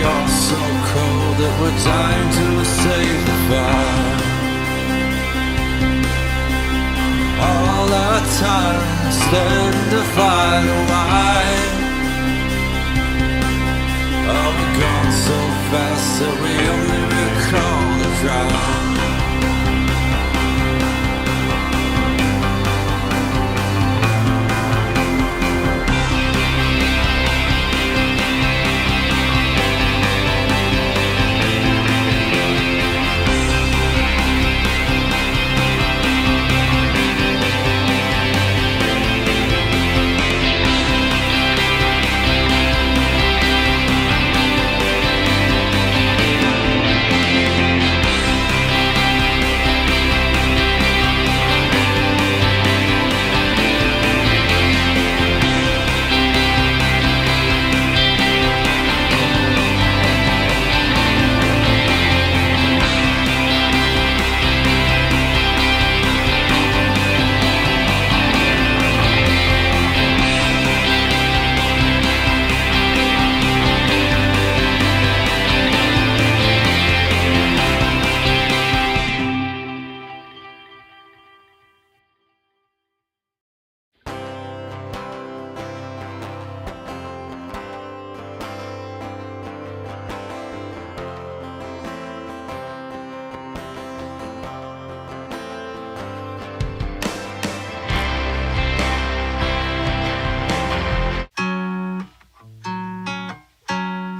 are so cold that we're dying to save the fire. All our time spent to fight a why. Are we gone so fast that we only recall the drive?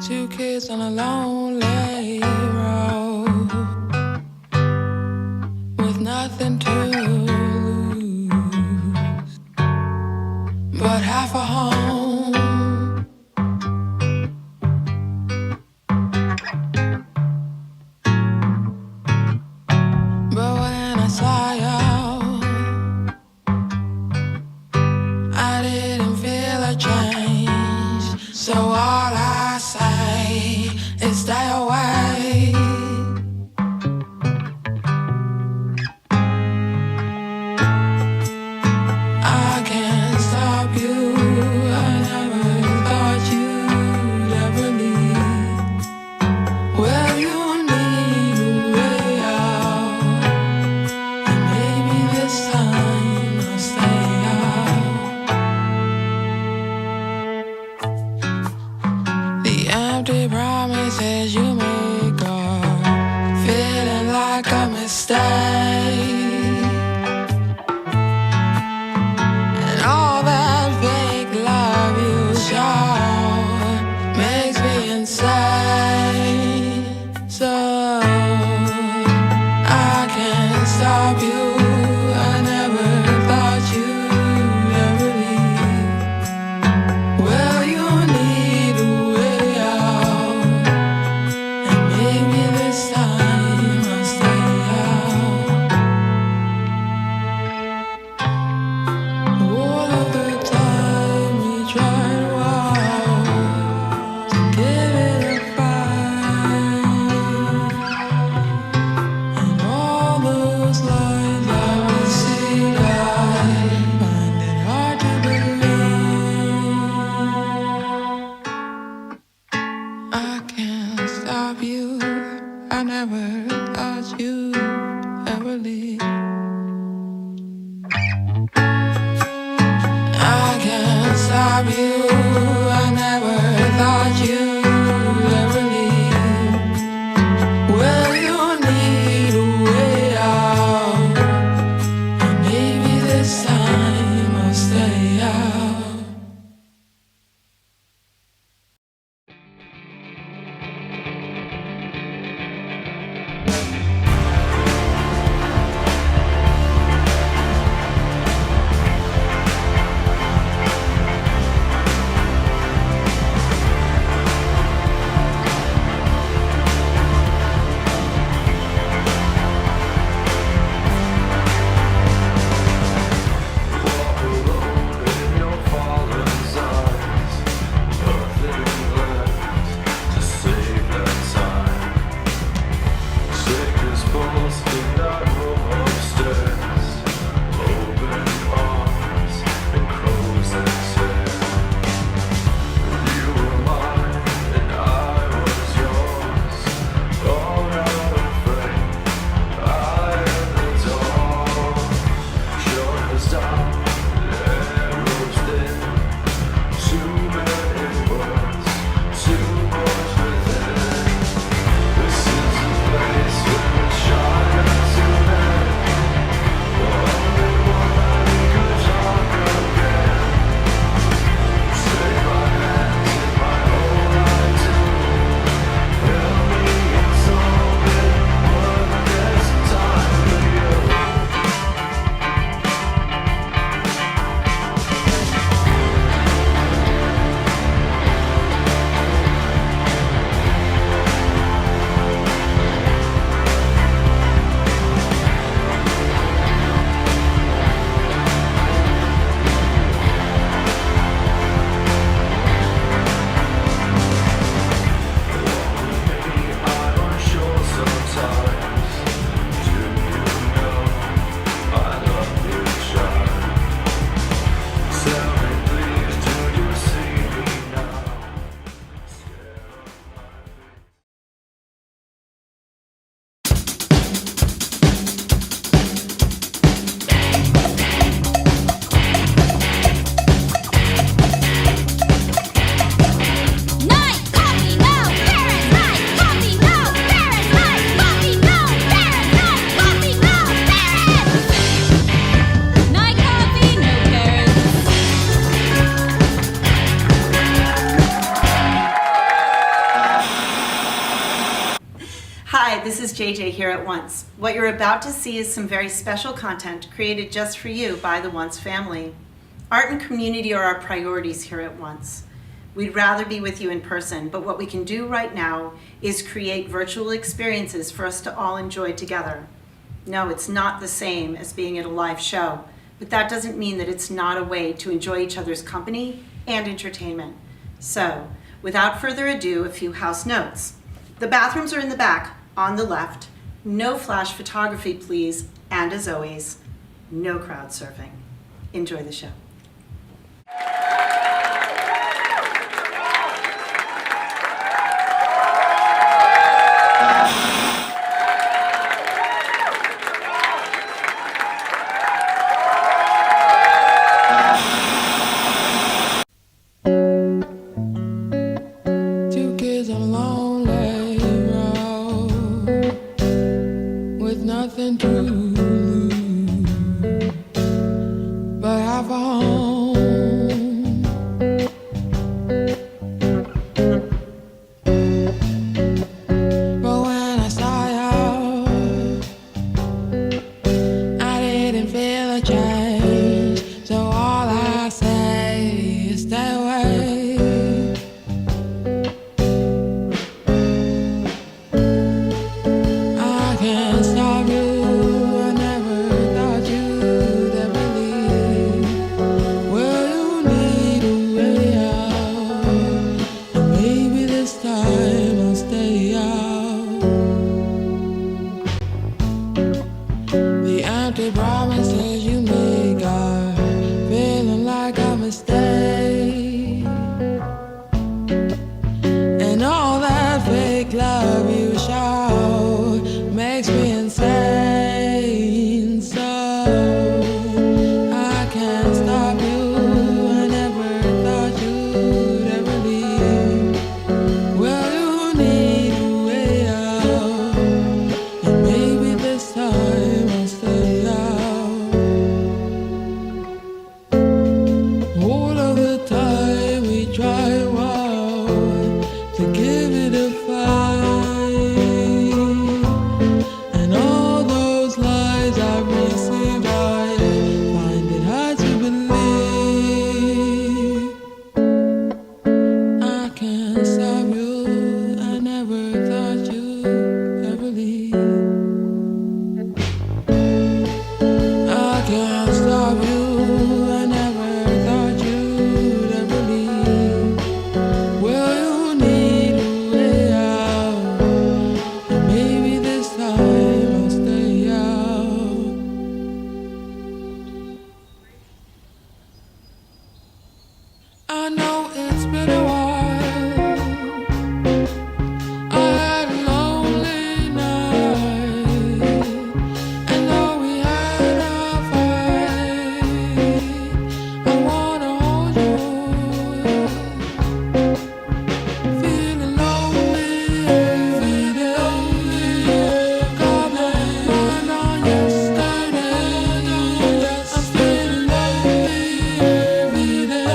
Two kids on a lonely road with nothing to lose but half a home. But when I saw you, I didn't feel a change. So all I say is stay away. I can't stop you. I never thought you'd ever leave. Well, you need a way out, and maybe this time I'll stay out. The empty promises you make are feeling like a mistake. And all that fake love you show makes me insane. So I can't stop you. I never thought you'd ever leave. Well, you need a way out, and maybe this time I'll stay out. All of the time we tried to give it a fight, and all those lies I would see, I find it hard to believe. I can't stop you. I never thought you'd ever leave. I can't stop you. I never thought you'd ever leave. Well, you need a way out, and maybe this time I'll stay out. is JJ here at Once. What you're about to see is some very special content created just for you by the Once family. Art and community are our priorities here at Once. We'd rather be with you in person, but what we can do right now is create virtual experiences for us to all enjoy together. No, it's not the same as being at a live show, but that doesn't mean that it's not a way to enjoy each other's company and entertainment. So, without further ado, a few house notes. The bathrooms are in the back, on the left. No flash photography, please. And as always, no crowd surfing. Enjoy the show. Two kids on a lonely road with nothing to lose but have a home. But when I saw you, I didn't feel a change. So all I say is stay away. I can't stop you. I never thought you'd ever leave. Well, you need a way out, and maybe this time I'll stay out. The empty promises you make are feeling like a mistake, and all that fake love you show makes me insane. So I can't stop you. I never thought you'd ever leave. Well, you need a way out, and maybe this time I'll stay out. All of the time we try to give it a fight, and all those lies I've received, I find it hard to believe. I can't stop you. I never thought you'd ever leave. I can't stop you. I never thought you'd ever leave. Well, you need a way out, and maybe this time I'll stay out. I know it's been a while. I had a lonely night, and though we had a fight, I wanna hold you. Feeling lonely every day. Got my mind on yesterday. I'm feeling lonely every day.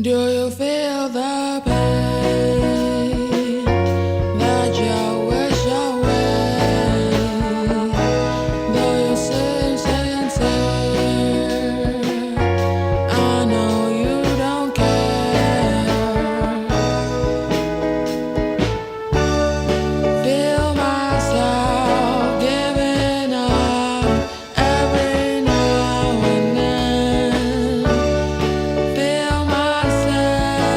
Do you feel the pain that you wish away? Do you seem sincere? I know you don't care. Feel myself giving up every now and then. Feel myself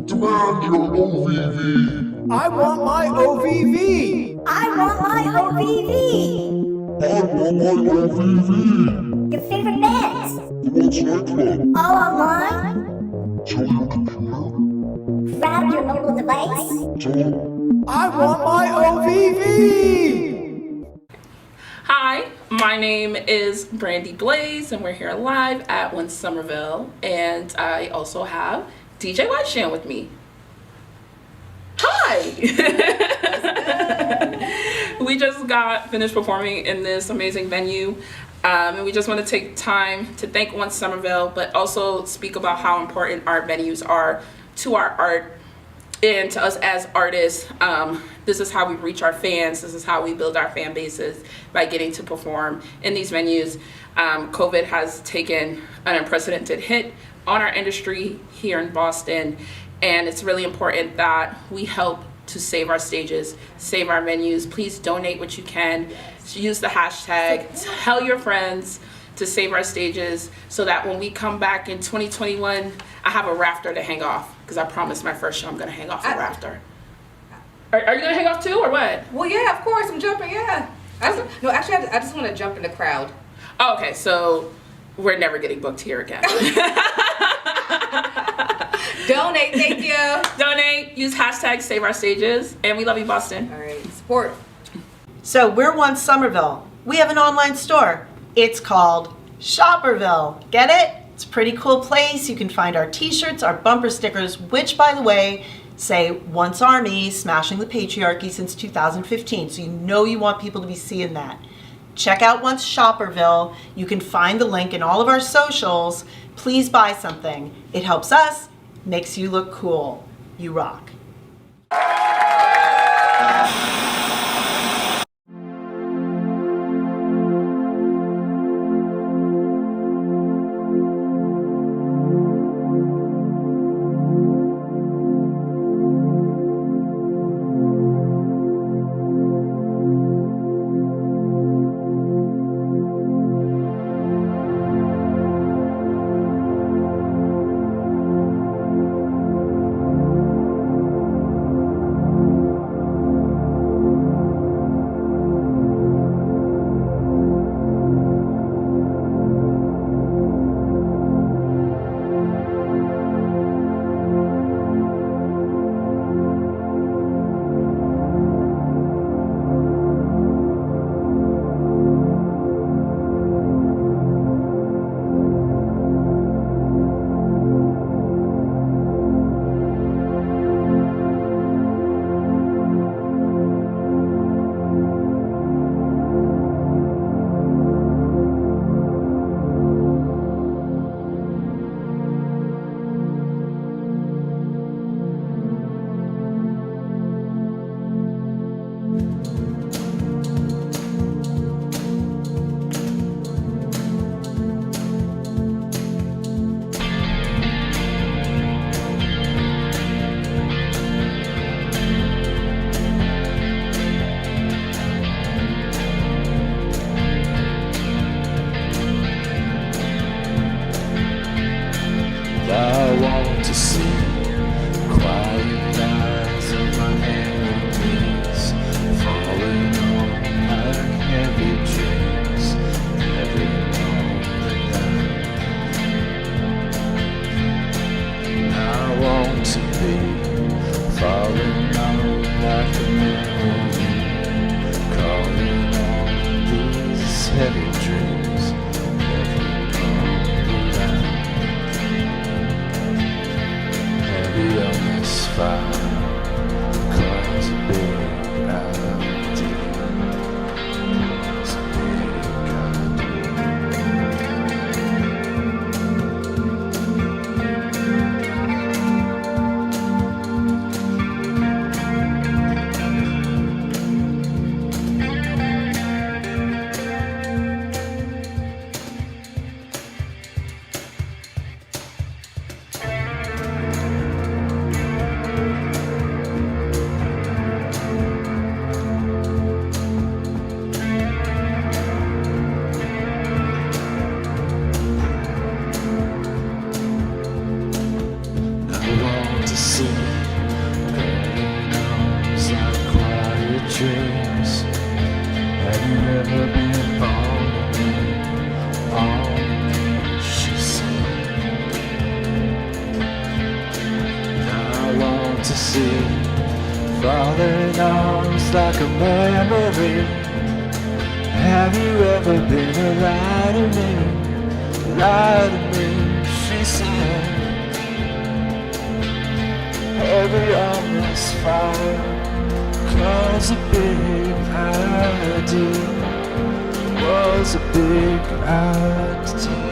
Demand your OVV. I want my OVV. I want my OVV. I want my OVV. Your favorite bands. The What's Nightclub. All online. Tell your computer. Grab your mobile device. Tell I want my OVV. Hi, my name is Brandy Blaze, and we're here live at One Somerville, and I also have DJ Whiteshan with me. Hi! We just got finished performing in this amazing venue, and we just want to take time to thank One Somerville, but also speak about how important art venues are to our art and to us as artists. This is how we reach our fans. This is how we build our fan bases, by getting to perform in these venues. COVID has taken an unprecedented hit on our industry here in Boston, and it's really important that we help to save our stages, save our venues. Please donate what you can. Use the hashtag, tell your friends to save our stages, so that when we come back in 2021, I have a rafter to hang off, because I promised my first show I'm gonna hang off a rafter. Are you gonna hang off too, or what? Well, yeah, of course, I'm jumping, yeah. I just want to jump in the crowd. Oh, okay, so we're never getting booked here again. Donate, thank you. Donate, use hashtag save our stages, and we love you, Boston. All right, support. So we're One Somerville. We have an online store. It's called Shopperville. Get it? It's a pretty cool place. You can find our t-shirts, our bumper stickers, which, by the way, say Once Army, smashing the patriarchy since 2015. So you want people to be seeing that. Check out Once Shopperville. You can find the link in all of our socials. Please buy something. It helps us, makes you look cool. You rock. I want to see quiet eyes of my enemies falling on my heavy dreams every morning. I want to be falling on like a memory, calling on these heavy dreams every morning. Heavy on this fire, cause a big idea, cause a big idea. ever been all she said. I want to see falling arms like a memory. Have you ever been a lie to me? Lie to me, she said. Every arm that's fire cause a big idea. Was a big idea.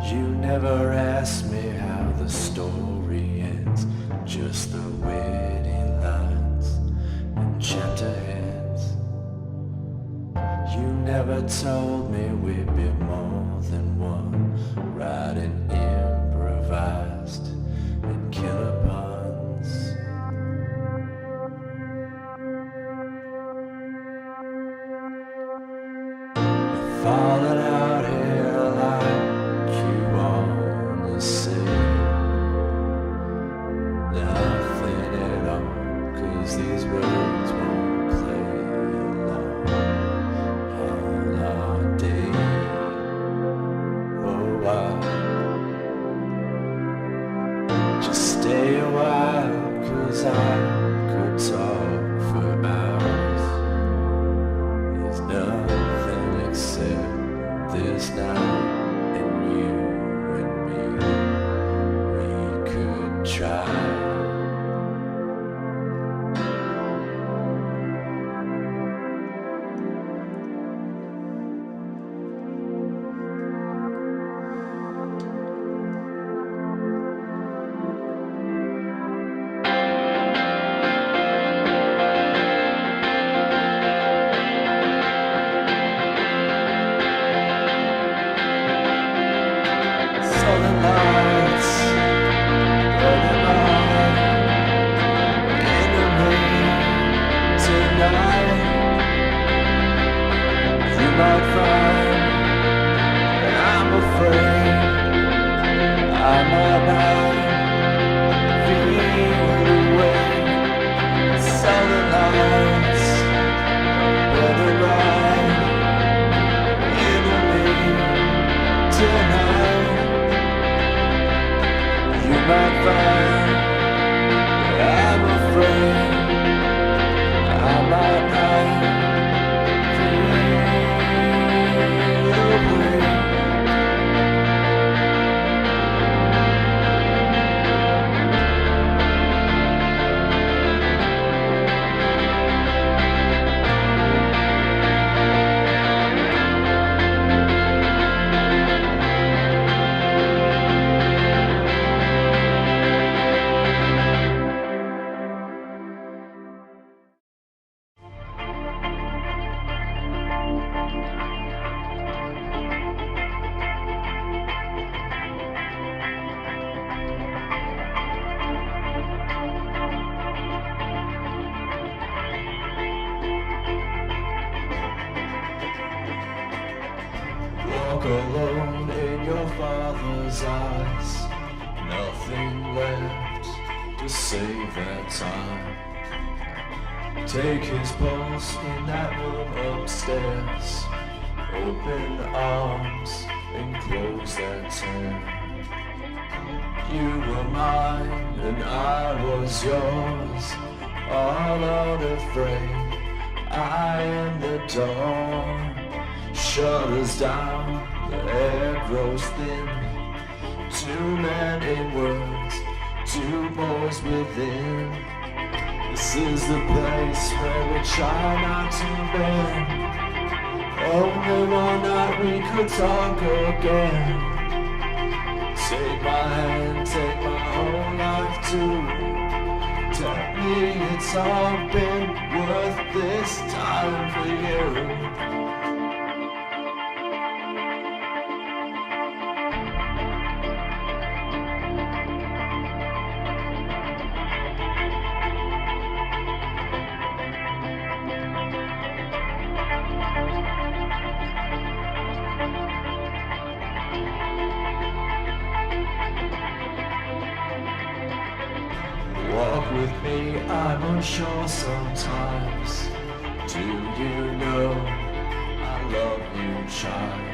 You never asked me how the story ends, just the witty lines and chapter ends. You never told me we'd be more than one, writing improvised and killer puns. Falling out here like you wanna see nothing at all, 'cause these words won't play along all our day. Oh, just stay a while, 'cause I could talk for hours. There's nothing except this now, and you and me, we could try. Southern lights burning bright into me tonight. You might find that I'm afraid I might not feel the way. Southern lights burning bright into me tonight. You might find that I'm afraid I might not feel the way. Walk alone in your father's eyes, nothing left to save that time. Take his pulse in that room upstairs, open arms and close that tear. You were mine and I was yours, all unafraid. I am the dawn. Shutters down, the air grows thin. Two men in words, two boys within. This is the place where we try not to bend. Only one night we could talk again. Take my hand, take my whole life too. Tell me it's all been worth this time for you. Walk with me, I'm unsure sometimes. Do you know I love you, child?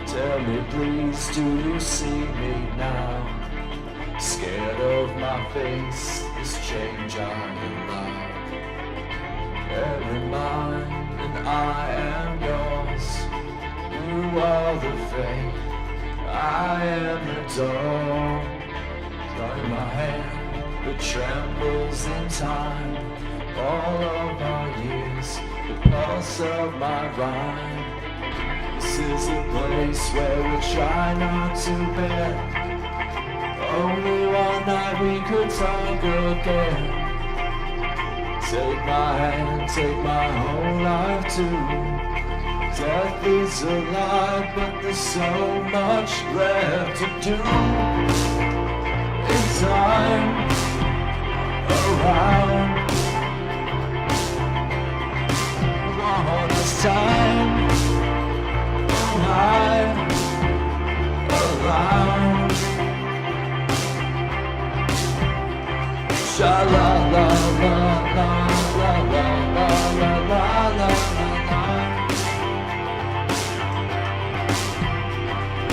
Tell me please, do you see me now? Scared of my face, this change I allow. Every mine and I am yours. You are the fate, I am the dawn. Drawing my hand, it trembles in time. All of our years, the pulse of my rhyme. This This is a place where we try not to bend. Only one night we could talk again. Take my hand, take my whole life too. Death is a lie, but there's so much left to do. In time, around. All this time, alive, around. Sha la la la la la la la la la la la.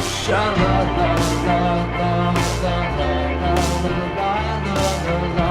Sha la la la la la la la la la la.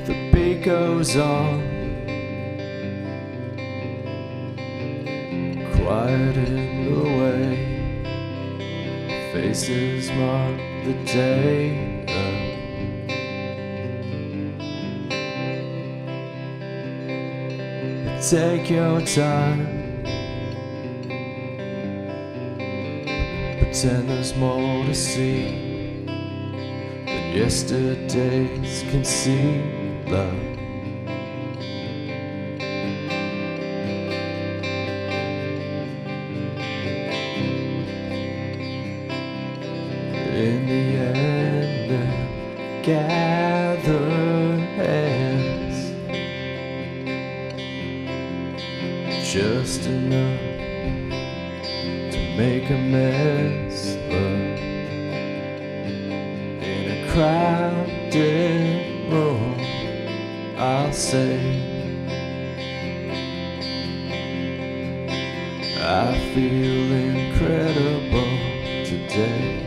The beat goes on, quiet in the way. Faces mark the day. Take your time, pretend there's more to see than yesterday's concealer. In the end, gather hands, just enough to make a mess, but in a crowded room, I'll say I feel incredible today.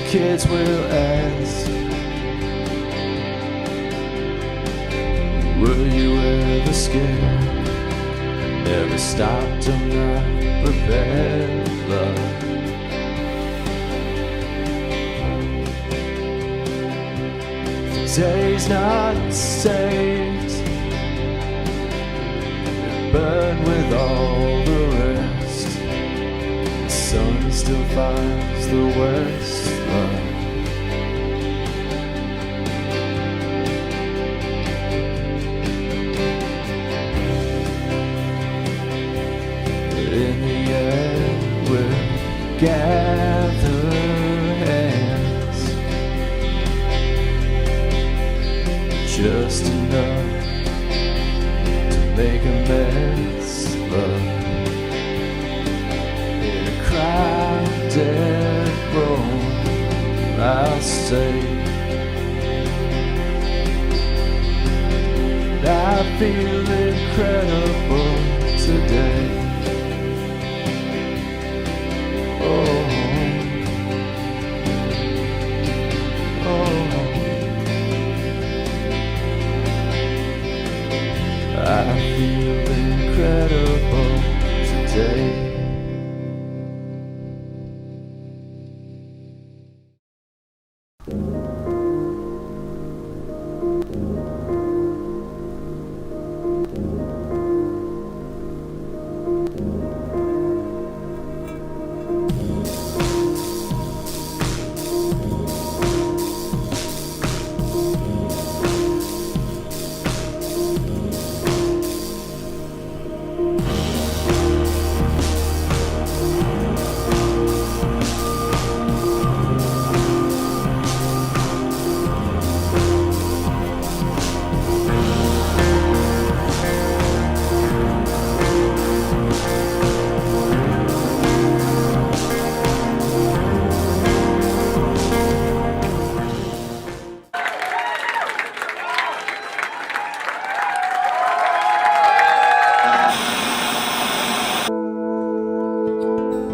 Kids will ask, were you ever scared? Never stopped, I'm not prepared, love. The day's not saved, burn with all the rest. The sun still finds the west. In the end, we'll gather hands, just enough to make a mess, love. In a crowded room, I'll say I feel incredible today. Oh, oh, I feel incredible today.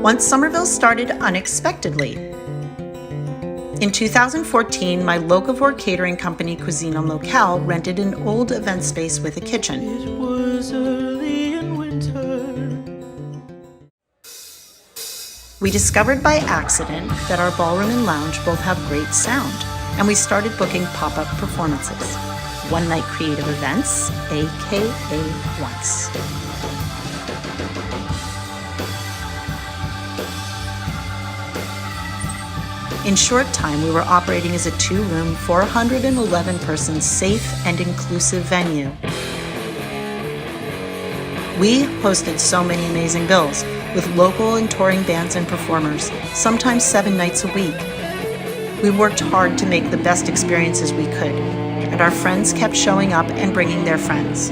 Once Somerville started unexpectedly. In 2014, my locavore catering company, Cuisine en Locale, rented an old event space with a kitchen. It was early in winter. We discovered by accident that our ballroom and lounge both have great sound, and we started booking pop-up performances. One night creative events, aka Once. In short time, we were operating as a 2-room, 411-person safe and inclusive venue. We hosted so many amazing bills with local and touring bands and performers, sometimes 7 nights a week. We worked hard to make the best experiences we could, and our friends kept showing up and bringing their friends.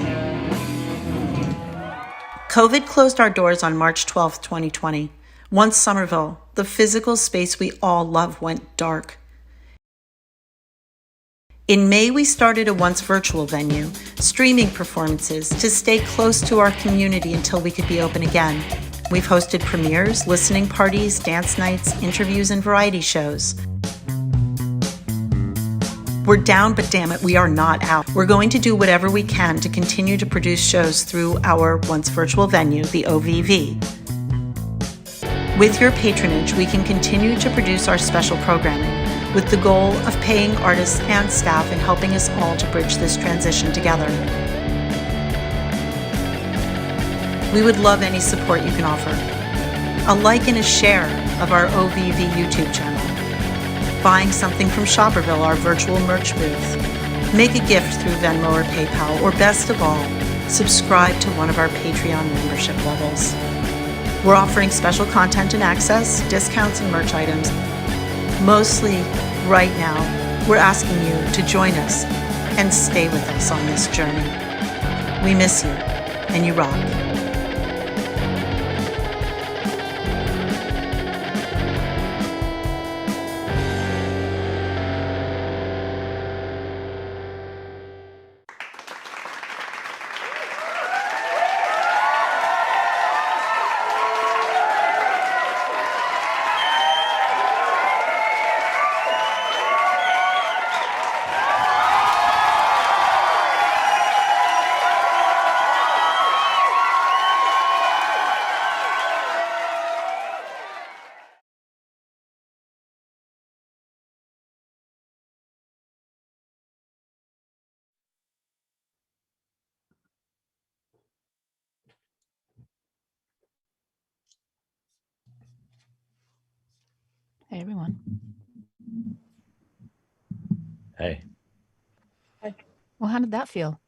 COVID closed our doors on March 12, 2020. Once Somerville, the physical space we all love, went dark. In May, we started a Once virtual venue, streaming performances to stay close to our community until we could be open again. We've hosted premieres, listening parties, dance nights, interviews, and variety shows. We're down, but damn it, we are not out. We're going to do whatever we can to continue to produce shows through our Once virtual venue, the OVV. With your patronage, we can continue to produce our special programming with the goal of paying artists and staff and helping us all to bridge this transition together. We would love any support you can offer. A like and a share of our OVV YouTube channel. Buying something from Somerville, our virtual merch booth. Make a gift through Venmo or PayPal, or best of all, subscribe to one of our Patreon membership levels. We're offering special content and access, discounts and merch items. Mostly, right now, we're asking you to join us and stay with us on this journey. We miss you, and you rock. Hey, everyone. Hey. Well, how did that feel?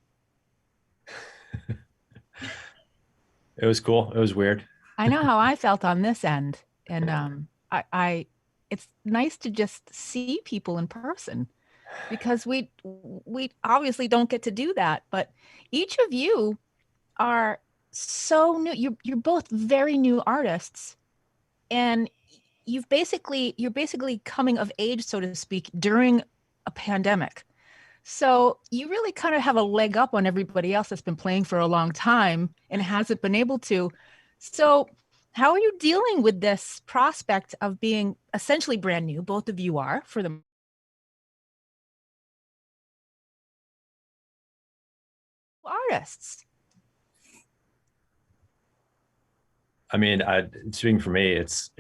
It was cool. It was weird. I know how I felt on this end. And it's nice to just see people in person because we obviously don't get to do that. But each of you are so new. You're both very new artists. And you're basically coming of age, so to speak, during a pandemic. So you really kind of have a leg up on everybody else that's been playing for a long time and hasn't been able to. So how are you dealing with this prospect of being essentially brand new? Both of you are, for the artists. I mean, speaking for me, it's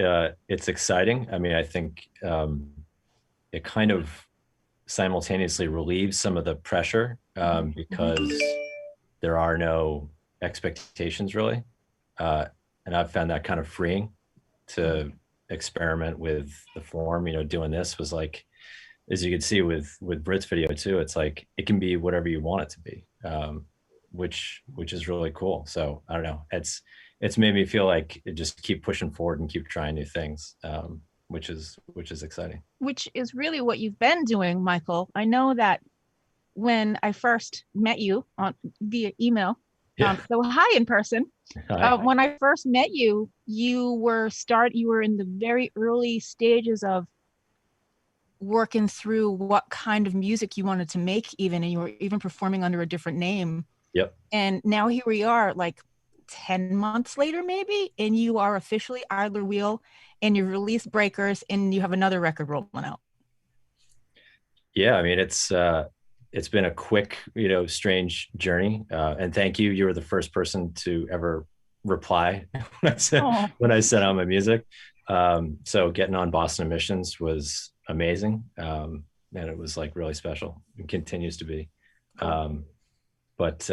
exciting. I mean, I think it kind of simultaneously relieves some of the pressure because there are no expectations really. And I've found that kind of freeing to experiment with the form. You know, doing this was like, as you can see with Britt's video too, it's like it can be whatever you want it to be, which is really cool. So I don't know, it's made me feel like it just keep pushing forward and keep trying new things, which is exciting. Which is really what you've been doing, Michael. I know that when I first met you via email, so hi in person. Hi. When I first met you, you were in the very early stages of working through what kind of music you wanted to make, and you were even performing under a different name. Yep. And now here we are, like 10 months later, maybe, and you are officially Idler Wheel and you've released Breakers and you have another record rolling out. Yeah, I mean, it's been a quick, strange journey. And thank you. You were the first person to ever reply when I sent out my music. So getting on Boston Emissions was amazing. And it was like really special and continues to be. But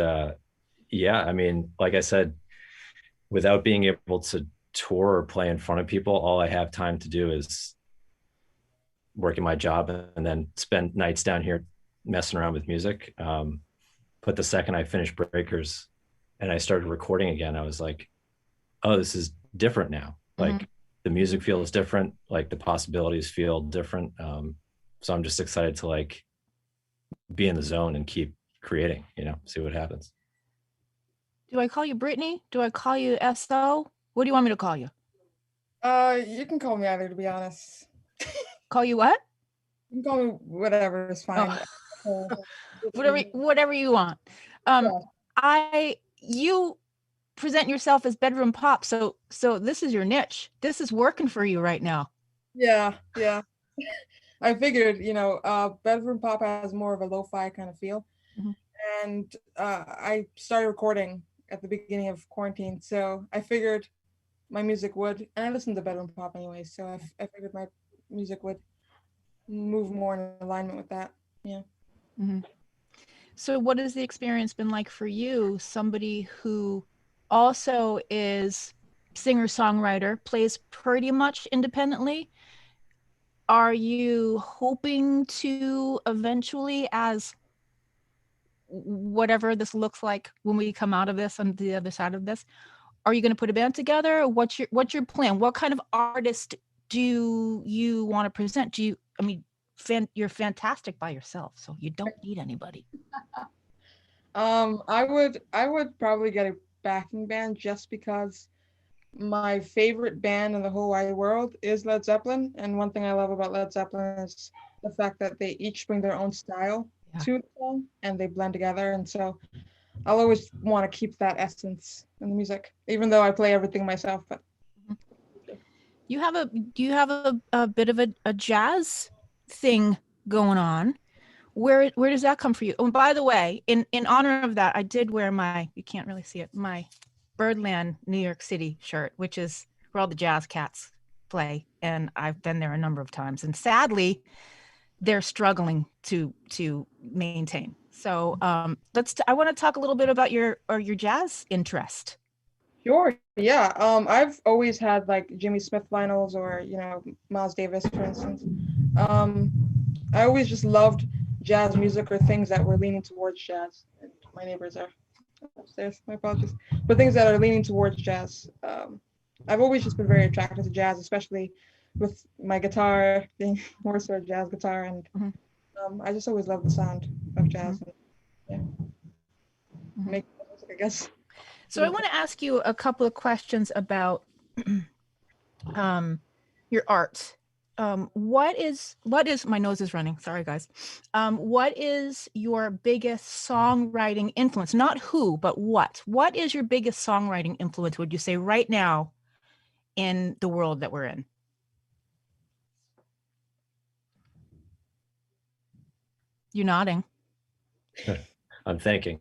yeah, I mean, like I said, without being able to tour or play in front of people, all I have time to do is working my job and then spend nights down here messing around with music. But the second I finished Breakers and I started recording again, I was like, oh, this is different now. Like the music feels different, like the possibilities feel different. So I'm just excited to like be in the zone and keep creating, see what happens. Do I call you Brittany? Do I call you SO? What do you want me to call you? You can call me either, to be honest. Call you what? You can call me whatever is fine. Whatever you want. You present yourself as bedroom pop, so this is your niche. This is working for you right now. Yeah. I figured, bedroom pop has more of a lo-fi kind of feel. And I started recording at the beginning of quarantine, so I figured my music would, and I listen to bedroom pop anyway, so I figured my music would move more in alignment with that. Yeah. So what has the experience been like for you, somebody who also is singer-songwriter, plays pretty much independently? Are you hoping to eventually, as whatever this looks like when we come out of this on the other side of this, are you going to put a band together? What's your plan? What kind of artist do you want to present? You're fantastic by yourself, so you don't need anybody. I would probably get a backing band just because my favorite band in the whole wide world is Led Zeppelin. And one thing I love about Led Zeppelin is the fact that they each bring their own style to the song and they blend together. And so I'll always want to keep that essence in the music, even though I play everything myself. But do you have a bit of a jazz thing going on? Where does that come for you? Oh, and by the way, in honor of that, I did wear you can't really see it, my Birdland New York City shirt, which is where all the jazz cats play, and I've been there a number of times, and sadly they're struggling to maintain. So I want to talk a little bit about your jazz interest. Sure. Yeah. I've always had like Jimmy Smith vinyls or Miles Davis, for instance. I always just loved jazz music or things that were leaning towards jazz. My neighbors are upstairs, my apologies. But things that are leaning towards jazz. I've always just been very attracted to jazz, especially with my guitar being more sort of jazz guitar, and I just always loved the sound of jazz. And, make music, I guess. So I want to ask you a couple of questions about your art. What is my nose is running, sorry guys. What is your biggest songwriting influence? Not who, but what is your biggest songwriting influence, would you say, right now in the world that we're in? You're nodding. I'm thinking.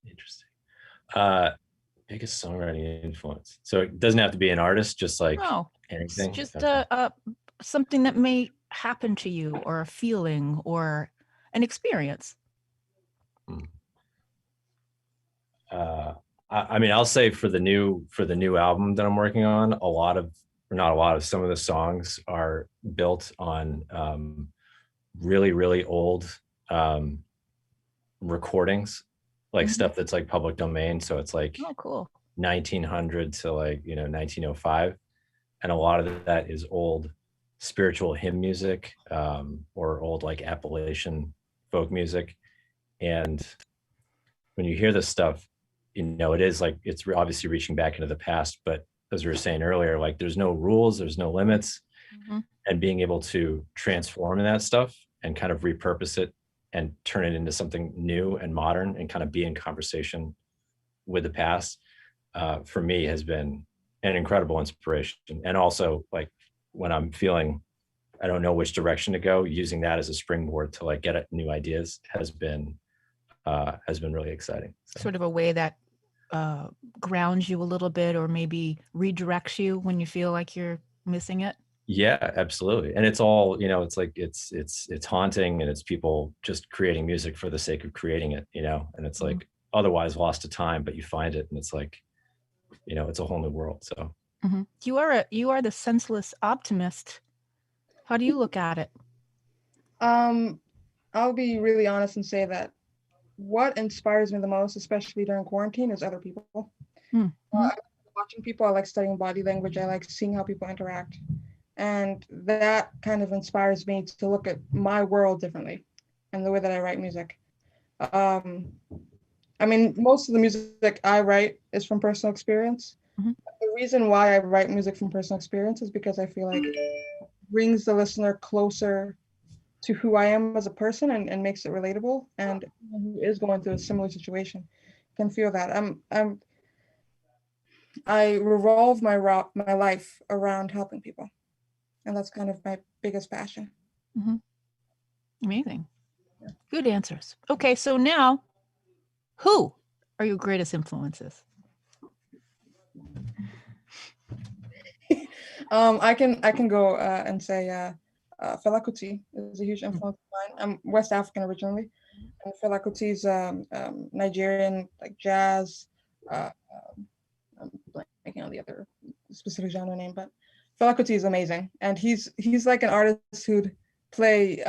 Interesting. Biggest songwriting influence. So it doesn't have to be an artist, just like anything. It's just something that may happen to you, or a feeling, or an experience. I mean, I'll say for the new album that I'm working on, some of the songs are built on really, really old recordings, like stuff that's like public domain. So it's like cool. 1900 to 1905. And a lot of that is old spiritual hymn music, or old like Appalachian folk music. And when you hear this stuff, it is like, it's obviously reaching back into the past, but as we were saying earlier, like there's no rules, there's no limits, and being able to transform that stuff and kind of repurpose it turn it into something new and modern and kind of be in conversation with the past, for me has been an incredible inspiration. And also, like, when I'm feeling I don't know which direction to go, using that as a springboard to like get at new ideas has been really exciting. So. Sort of a way that grounds you a little bit, or maybe redirects you when you feel like you're missing it. Yeah, absolutely. And it's all, it's like it's haunting, and it's people just creating music for the sake of creating it, and it's like otherwise lost to time, but you find it and it's like, it's a whole new world. So you are the senseless optimist. How do you look at it? I'll be really honest and say that what inspires me the most, especially during quarantine, is other people. I like watching people. I like studying body language. I like seeing how people interact. And that kind of inspires me to look at my world differently and the way that I write music. I mean, most of the music I write is from personal experience. The reason why I write music from personal experience is because I feel like it brings the listener closer to who I am as a person and makes it relatable. And who is going through a similar situation can feel that. I revolve my life around helping people. And that's kind of my biggest passion. Amazing. Good answers. Okay, so now, who are your greatest influences? I can go and say Fela Kuti is a huge influence of mine. I'm West African originally, and Fela Kuti's Nigerian like jazz. I'm blanking on the other specific genre name, but Fela Kuti is amazing, and he's like an artist who'd play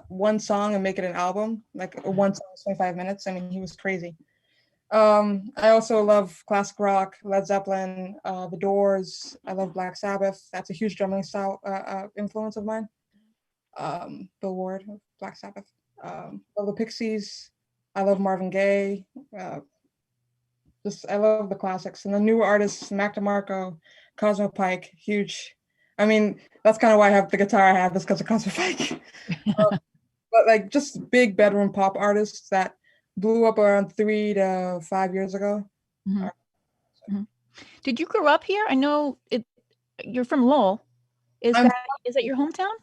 one song and make it an album. Like one song is 25 minutes. I mean, he was crazy. I also love classic rock, Led Zeppelin, The Doors. I love Black Sabbath. That's a huge drumming style influence of mine. Bill Ward, Black Sabbath. Love the Pixies. I love Marvin Gaye. I love the classics. And the newer artists, Mac DeMarco, Cosmo Pike, huge. I mean, that's kind of why I have the guitar I have, is because of Cosmo Pike. But like just big bedroom pop artists that blew up around 3 to 5 years ago. Did you grow up here? I know you're from Lowell. Is that your hometown?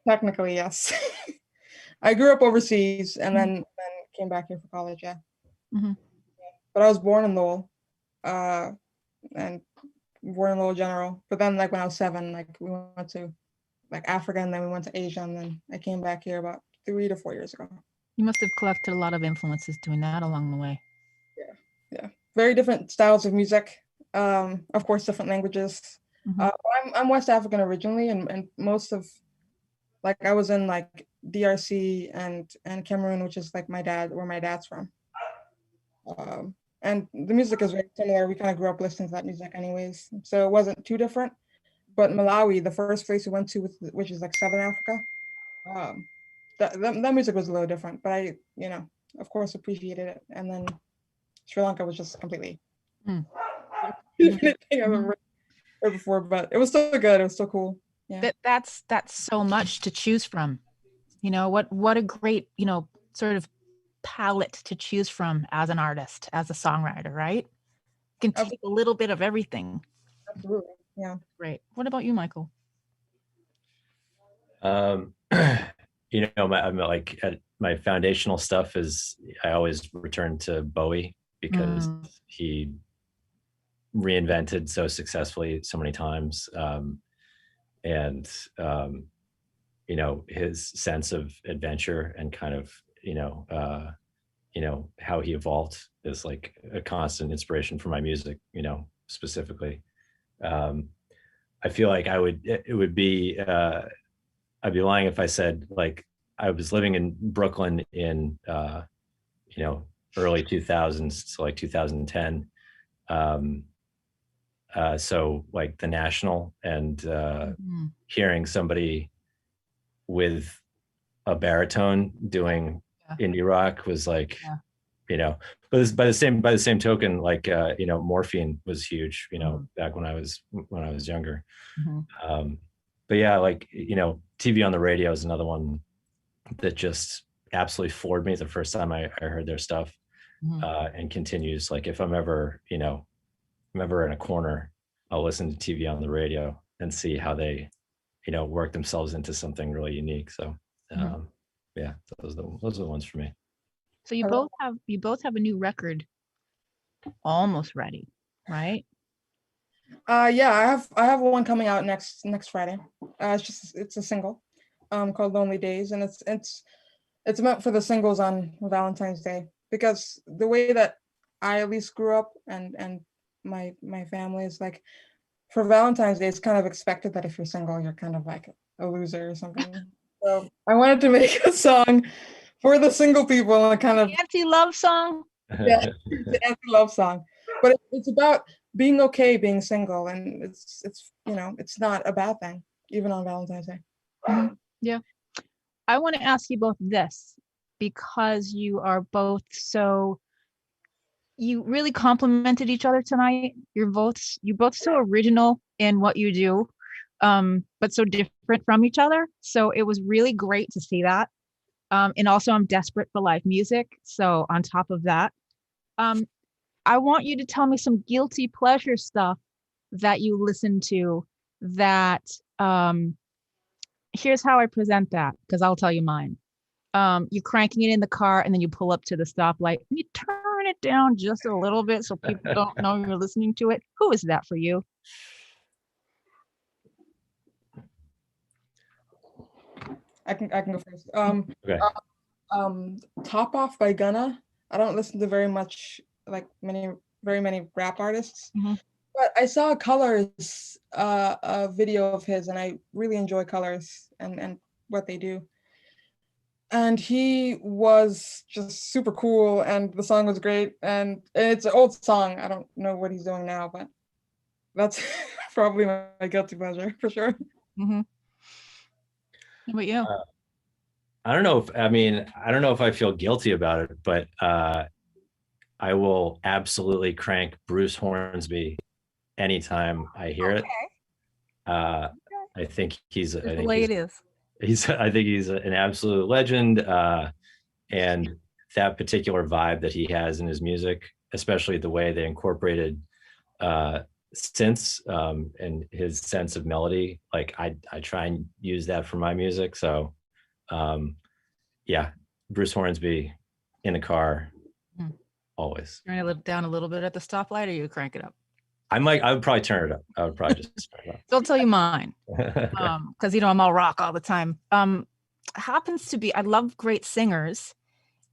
Technically, yes. I grew up overseas and then came back here for college, yeah. But I was born in Lowell, and born in Lowell General. But then like when I was 7, like we went to like Africa, and then we went to Asia, and then I came back here about 3 to 4 years ago. You must have collected a lot of influences doing that along the way. Yeah. Very different styles of music. Of course, different languages. I'm West African originally, and most of, like, I was in like DRC and Cameroon, which is like where my dad's from. And the music is very similar. We kind of grew up listening to that music anyways, so it wasn't too different. But Malawi, the first place we went to, which is like Southern Africa, that music was a little different, but I, of course, appreciated it. And then Sri Lanka was just completely different thing I've ever heard before, but it was still good. It was still cool. Yeah. That's so much to choose from. What a great, sort of palette to choose from as an artist, as a songwriter, right? You can take a little bit of everything. Absolutely. Yeah. Great. What about you, Michael? My foundational stuff is, I always return to Bowie because he reinvented so successfully so many times. And his sense of adventure and kind of, how he evolved is like a constant inspiration for my music, specifically. I feel like I'd be lying if I said like I was living in Brooklyn in early 2000s, so like 2010. So like the National and hearing somebody with a baritone doing indie rock was like, but by the same token, like Morphine was huge, back when I was younger. But yeah, like TV on the radio is another one that just absolutely floored me the first time I heard their stuff, and continues. Like if I'm ever, I'm ever in a corner, I'll listen to TV on the radio and see how they, work themselves into something really unique. So, yeah, those are the ones for me. So you both have a new record almost ready, right? Yeah, I have one coming out next Friday. It's a single, called Lonely Days, and it's meant for the singles on Valentine's Day, because the way that I at least grew up and my family is like, for Valentine's Day, it's kind of expected that if you're single, you're kind of like a loser or something. So I wanted to make a song for the single people and kind of anti-love song. Yeah, it's an anti-love song, but it's about being okay being single, and it's it's not a bad thing even on Valentine's Day. Yeah, I want to ask you both this, because you are both you really complimented each other tonight. You're both so original in what you do, but so different from each other. So it was really great to see that. And also I'm desperate for live music. So on top of that, I want you to tell me some guilty pleasure stuff that you listen to that, here's how I present that, because I'll tell you mine. You're cranking it in the car and then you pull up to the stoplight and you turn it down just a little bit so people don't know you're listening to it. Who is that for you? I can go first. Okay. Top Off by Gunna. I don't listen to very many rap artists, but I saw Colors, a video of his, and I really enjoy Colors and what they do. And he was just super cool, and the song was great. And it's an old song. I don't know what he's doing now, but that's probably my guilty pleasure for sure. How about you? I don't know if I feel guilty about it, but I will absolutely crank Bruce Hornsby anytime I hear it. I think he's the way it is. I think he's an absolute legend, and that particular vibe that he has in his music, especially the way they incorporated synths and his sense of melody. Like I try and use that for my music. So yeah, Bruce Hornsby in the car, always. Turn it down a little bit at the stoplight, or you crank it up? I would probably turn it up. I would probably just turn it up. So I'll tell you mine, because I'm all rock all the time. Happens to be, I love great singers,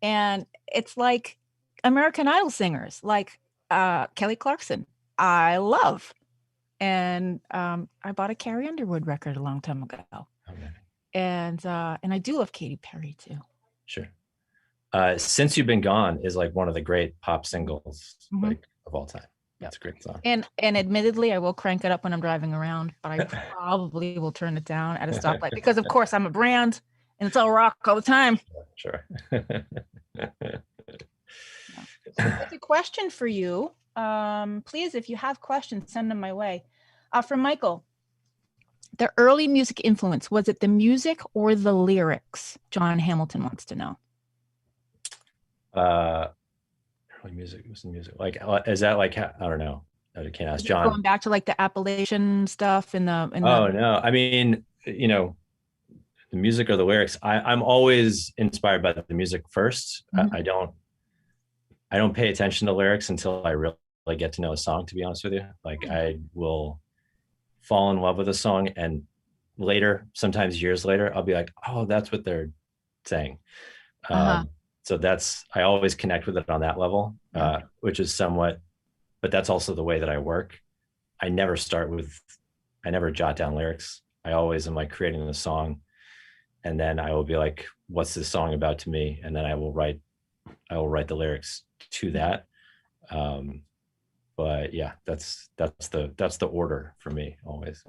and it's like American Idol singers, like Kelly Clarkson. I love, and I bought a Carrie Underwood record a long time ago. Okay. And I do love Katy Perry too. Sure. Since You've Been Gone is like one of the great pop singles like of all time. That's a great song. And admittedly, I will crank it up when I'm driving around, but I probably will turn it down at a stoplight because, of course, I'm a brand and it's all rock all the time. Sure. That's a question for you. Please, if you have questions, send them my way. From Michael, the early music influence, was it the music or the lyrics? John Hamilton wants to know. Early music was the music. Like, is that like, I don't know. I can't ask John. Going back to like the Appalachian stuff no. I mean, the music or the lyrics. I'm always inspired by the music first. I don't pay attention to lyrics until I really get to know a song, to be honest with you. Like I will fall in love with a song, and later, sometimes years later, I'll be like, oh, that's what they're saying. So I always connect with it on that level, which is somewhat, but that's also the way that I work. I never jot down lyrics. I always am like creating the song, and then I will be like, what's this song about to me? And then I will write the lyrics to that. But yeah, that's the order for me always.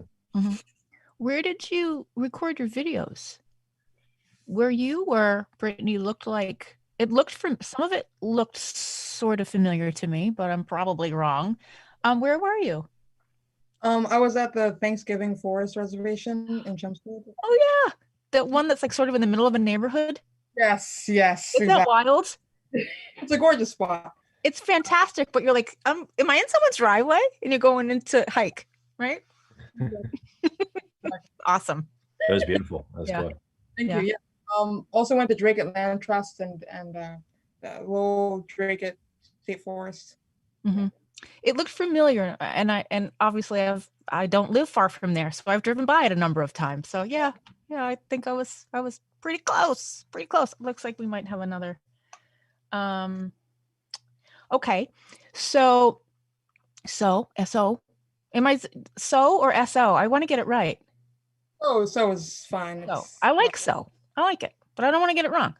Where did you record your videos? Where Brittany looked like, some of it looked sort of familiar to me, but I'm probably wrong. Where were you? I was at the Thanksgiving Forest Reservation in Chelmsford. Oh yeah, the one that's like sort of in the middle of a neighborhood. Yes, yes, Isn't that exactly. wild? It's a gorgeous spot. It's fantastic, but you're like, am I in someone's driveway? And you're going into hike, right? Awesome. It was beautiful. That was Yeah. cool. Thank Yeah. you. Yeah. Also went to Drake Land Trust and Lowell Drake State Forest. hmm It looked familiar, and obviously I don't live far from there, so I've driven by it a number of times. So yeah, I think I was pretty close, pretty close. Looks like we might have another. Okay, so SO, am I so or SO? I want to get it right. Oh, so is fine. So I like it, but I don't want to get it wrong.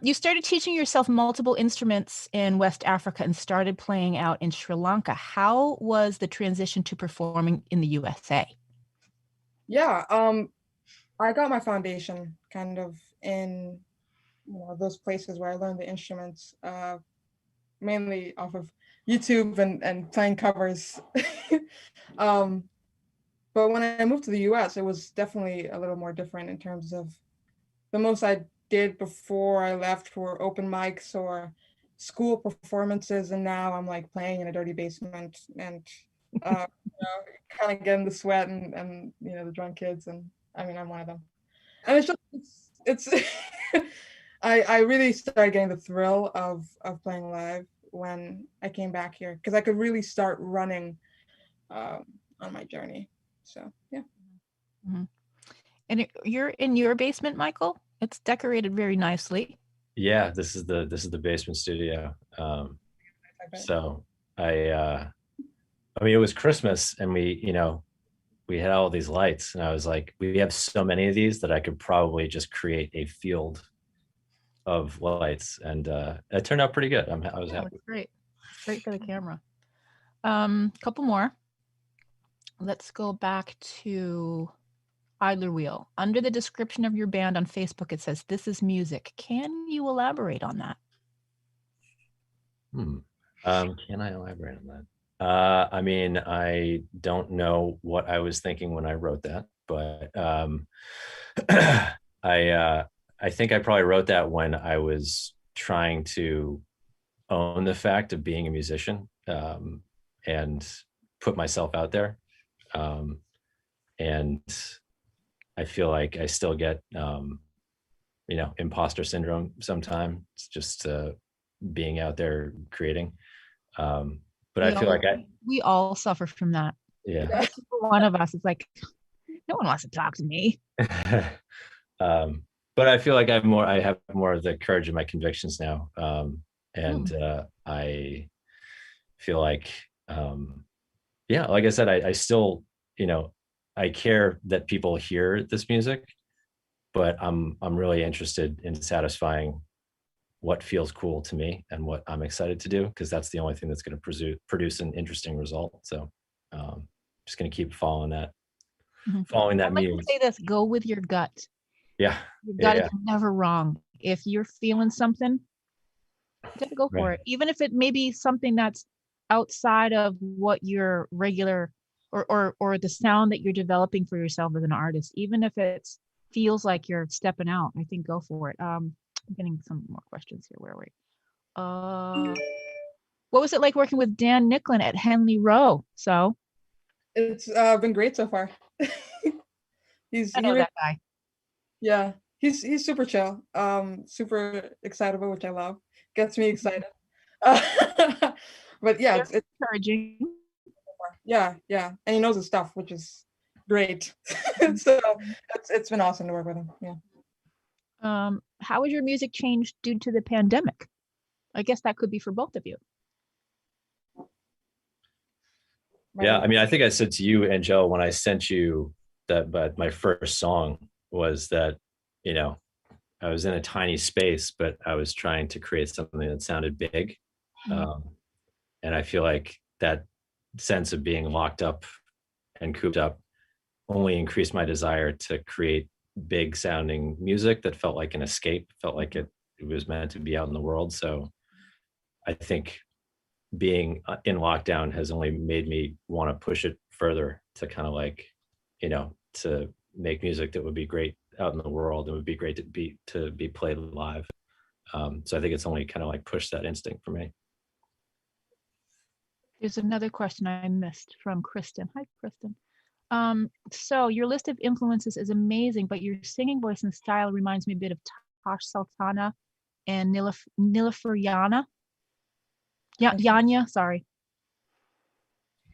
You started teaching yourself multiple instruments in West Africa and started playing out in Sri Lanka. How was the transition to performing in the USA? Yeah, I got my foundation kind of in those places where I learned the instruments, mainly off of YouTube and playing covers. But when I moved to the US, it was definitely a little more different in terms of the most I did before I left were open mics or school performances, and now I'm like playing in a dirty basement and kind of getting the sweat and the drunk kids, and I mean I'm one of them. And it's I really started getting the thrill of playing live when I came back here because I could really start running on my journey. So yeah. Mm-hmm. And you're in your basement, Michael? It's decorated very nicely. Yeah, this is the basement studio. So I mean, it was Christmas and we had all these lights and I was like, we have so many of these that I could probably just create a field of lights, and it turned out pretty good. I was happy. Great for the camera. Couple more. Let's go back to Idler Wheel. Under the description of your band on Facebook, it says, "This is music." Can you elaborate on that? Can I elaborate on that? I mean, I don't know what I was thinking when I wrote that, but I think I probably wrote that when I was trying to own the fact of being a musician and put myself out there. And I feel like I still get, imposter syndrome sometimes, just being out there creating. But I feel like we all suffer from that. Yeah. One of us is like, no one wants to talk to me. But I feel like I have more of the courage in my convictions now. And I feel like, like I said, I still, I care that people hear this music, but I'm really interested in satisfying what feels cool to me and what I'm excited to do, because that's the only thing that's going to produce an interesting result. So just going to keep following that muse. Say this: go with your gut. Yeah, your gut is never wrong. If you're feeling something, you gotta go for it, even if it may be something that's outside of what your regular or the sound that you're developing for yourself as an artist. Even if it feels like you're stepping out, I think go for it. I'm getting some more questions here. Where are we? What was it like working with Dan Nicklin at Henley Row? So it's been great so far. I know that guy. Yeah, he's super chill, super excitable, which I love. Gets me excited. But yeah, it's encouraging. Yeah, and he knows his stuff, which is great. So it's been awesome to work with him. Yeah. How has your music changed due to the pandemic? I guess that could be for both of you. Yeah, I mean, I think I said to you, Angel, when I sent you that, but my first song was that, I was in a tiny space, but I was trying to create something that sounded big. And I feel like that sense of being locked up and cooped up only increased my desire to create big sounding music that felt like an escape, felt like it was meant to be out in the world. So I think being in lockdown has only made me want to push it further to kind of like, to make music that would be great out in the world. It would be great to be played live. So I think it's only kind of like pushed that instinct for me. There's another question I missed from Kristen. Hi, Kristen. So your list of influences is amazing, but your singing voice and style reminds me a bit of Tosh Sultana and Nilüfer Yana. Yeah, Yanya, sorry.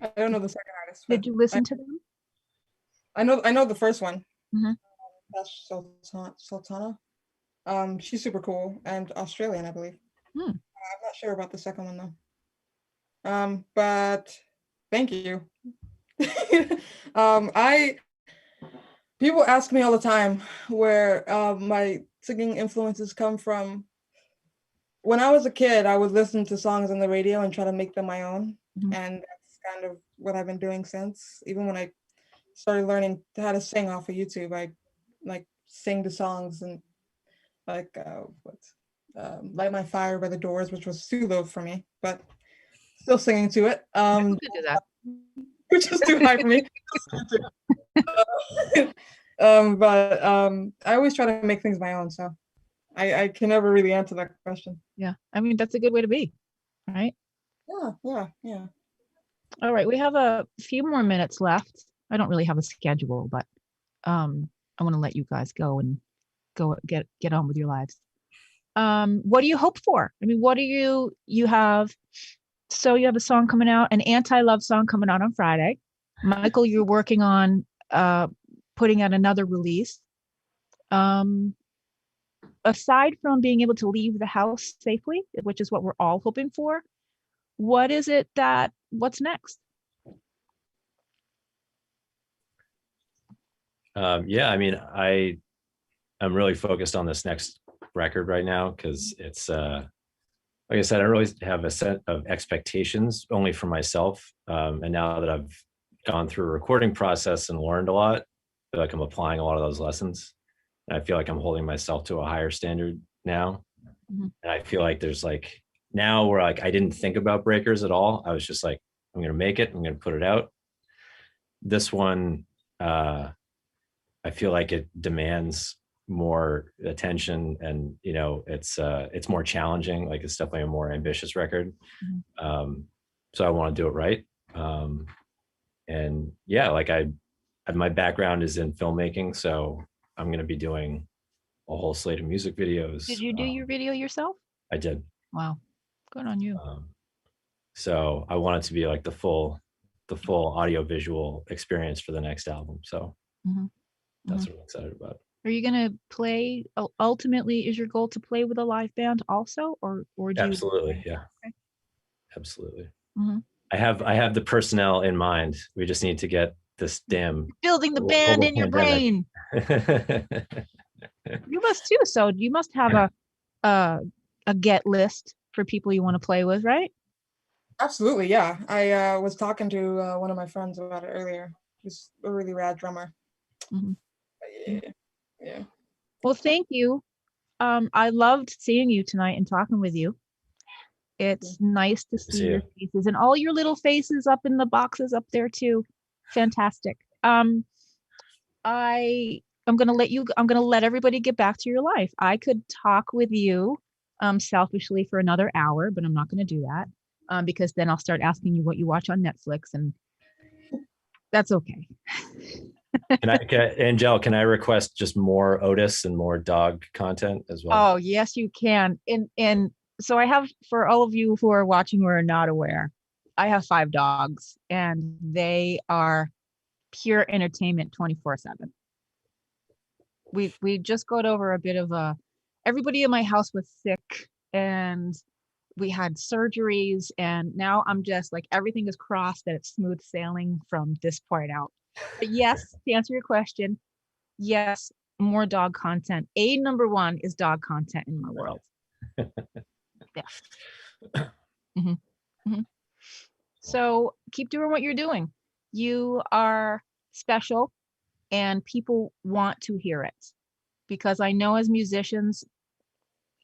I don't know the second artist. Did you listen to them? I know the first one. Mhm. That's Sultana. She's super cool and Australian, I believe. I'm not sure about the second one though. But thank you. People ask me all the time where my singing influences come from. When I was a kid, I would listen to songs on the radio and try to make them my own. And that's kind of what I've been doing since. Even when I started learning how to sing off of YouTube, I like sing the songs and like Light My Fire by the Doors, which was too low for me, but still singing to it. You could do that. Which is too high for me. I always try to make things my own, so I can never really answer that question. Yeah, I mean, that's a good way to be, right? Yeah. All right, we have a few more minutes left. I don't really have a schedule, but I want to let you guys go and get on with your lives. What do you hope for? I mean, what do you have? So you have a song coming out, an anti-love song coming out on Friday. Michael, you're working on putting out another release. Aside from being able to leave the house safely, which is what we're all hoping for, what's next? Yeah, I mean, I'm really focused on this next record right now because it's like I said, I don't really have a set of expectations only for myself. And now that I've gone through a recording process and learned a lot, I feel like I'm applying a lot of those lessons. And I feel like I'm holding myself to a higher standard now. And I feel like there's like now where like I didn't think about breakers at all. I was just like, I'm gonna make it, I'm gonna put it out. This one, I feel like it demands more attention, and you know, it's more challenging. Like it's definitely a more ambitious record. So I want to do it right. And yeah, like my background is in filmmaking, so I'm going to be doing a whole slate of music videos. Did you do your video yourself? I did. Wow, good on you. So I want it to be like the full audio visual experience for the next album. So that's what I'm excited about. Are you going to play? Ultimately, is your goal to play with a live band also, or do you? Absolutely, yeah. Okay. Absolutely. I have the personnel in mind. We just need to get this damn building the band in your brain. You must too. So you must have a get list for people you want to play with, right? Absolutely, yeah. I was talking to one of my friends about it earlier. He's a really rad drummer. Yeah. Well, thank you. I loved seeing you tonight and talking with you. It's nice to see your faces and all your little faces up in the boxes up there too. Fantastic. I'm gonna let everybody get back to your life. I could talk with you selfishly for another hour, but I'm not gonna do that because then I'll start asking you what you watch on Netflix, and that's okay. Angel, can I request just more Otis and more dog content as well? Oh, yes, you can. And so I have, for all of you who are watching who are not aware, I have 5 dogs and they are pure entertainment 24/7. We just got over a bit of everybody in my house was sick and we had surgeries, and now I'm just like, everything is crossed that it's smooth sailing from this point out. But yes, to answer your question, yes, more dog content. Number 1 is dog content in my world. Yeah. So keep doing what you're doing. You are special and people want to hear it, because I know as musicians,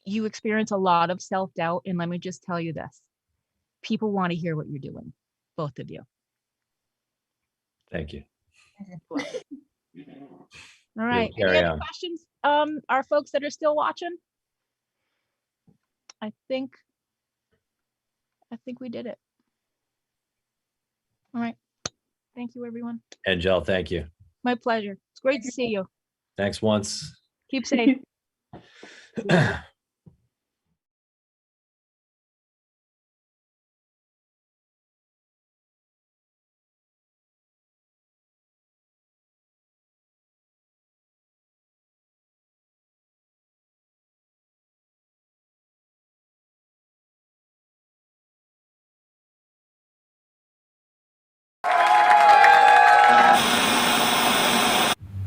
you experience a lot of self-doubt. And let me just tell you this, people want to hear what you're doing, both of you. Thank you. All right. You'll Any carry other on. questions? Our folks that are still watching? I think we did it. All right. Thank you, everyone. Angel, thank you. My pleasure. It's great to see you. Thanks once. Keep safe.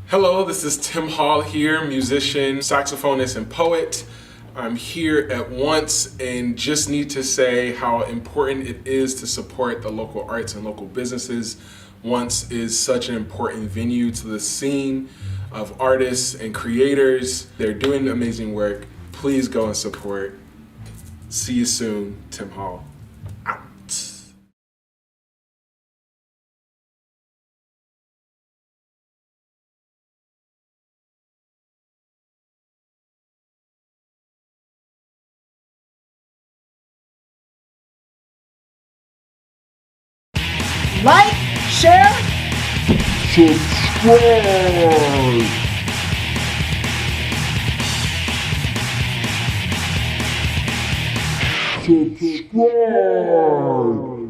Hello, this is Tim Hall here, musician, saxophonist, and poet. I'm here at Once and just need to say how important it is to support the local arts and local businesses. Once is such an important venue to the scene of artists and creators. They're doing amazing work. Please go and support. See you soon, Tim Hall. Out. Like, share, Subscribe. Subscribe.